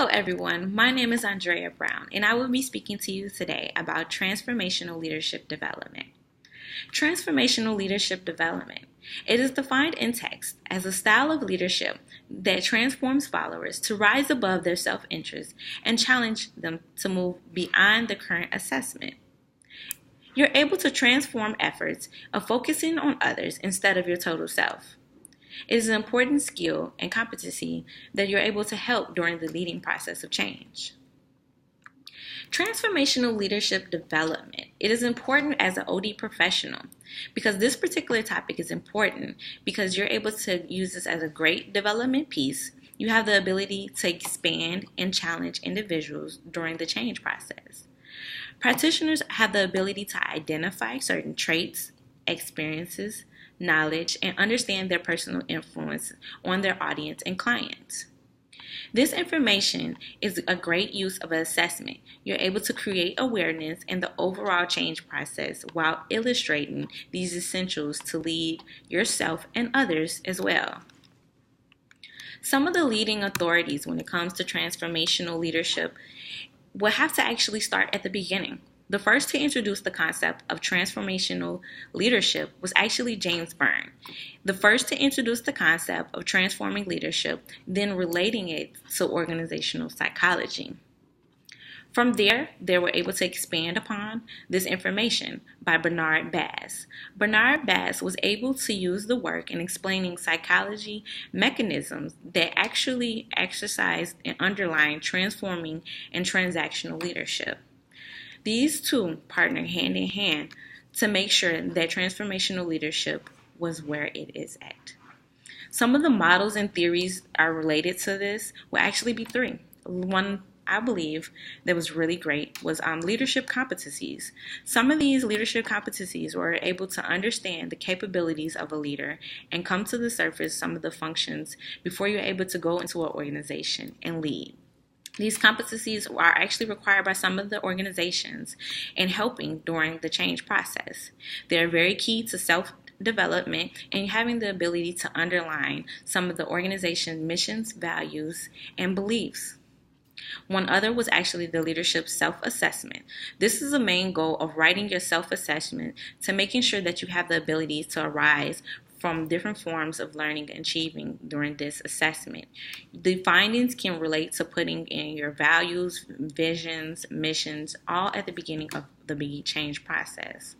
Hello everyone, my name is Andrea Brown and I will be speaking to you today about transformational leadership development. Transformational leadership development. It is defined in text as a style of leadership that transforms followers to rise above their self-interest and challenge them to move beyond the current assessment. You're able to transform efforts of focusing on others instead of your total self. It is an important skill and competency that you're able to help during the leading process of change. Transformational leadership development. It is important as an OD professional because this particular topic is important because you're able to use this as a great development piece. You have the ability to expand and challenge individuals during the change process. Practitioners have the ability to identify certain traits, experiences, knowledge, and understand their personal influence on their audience and clients. This information is a great use of an assessment. You're able to create awareness in the overall change process while illustrating these essentials to lead yourself and others as well. Some of the leading authorities when it comes to transformational leadership will have to actually start at the beginning. The first to introduce the concept of transformational leadership was actually James Byrne. The first to introduce the concept of transforming leadership, then relating it to organizational psychology. From there, they were able to expand upon this information by Bernard Bass. Bernard Bass was able to use the work in explaining psychology mechanisms that actually exercise and underline transforming and transactional leadership. These two partner hand in hand to make sure that transformational leadership was where it is at. Some of the models and theories are related to this will actually be three. One I believe that was really great was leadership competencies. Some of these leadership competencies were able to understand the capabilities of a leader and come to the surface some of the functions before you're able to go into an organization and lead. These competencies are actually required by some of the organizations in helping during the change process. They're very key to self-development and having the ability to underline some of the organization's missions, values, and beliefs. One other was actually the leadership self-assessment. This is the main goal of writing your self-assessment to making sure that you have the ability to arise from different forms of learning and achieving during this assessment. The findings can relate to putting in your values, visions, missions, all at the beginning of the change process.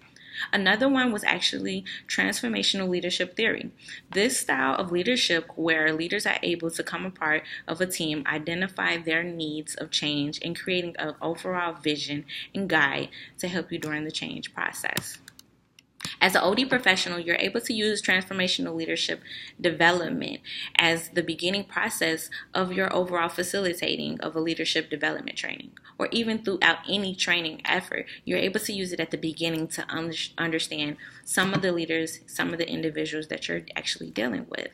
Another one was actually transformational leadership theory. This style of leadership where leaders are able to come apart of a team, identify their needs of change, and creating an overall vision and guide to help you during the change process. As an OD professional, you're able to use transformational leadership development as the beginning process of your overall facilitating of a leadership development training, or even throughout any training effort. You're able to use it at the beginning to understand some of the leaders, some of the individuals that you're actually dealing with.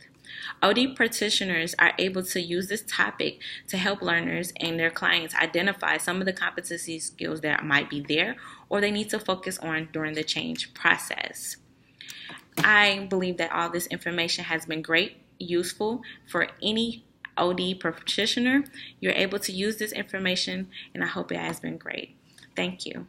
OD practitioners are able to use this topic to help learners and their clients identify some of the competency skills that might be there or they need to focus on during the change process. I believe that all this information has been great, useful for any OD practitioner. You're able to use this information, and I hope it has been great. Thank you.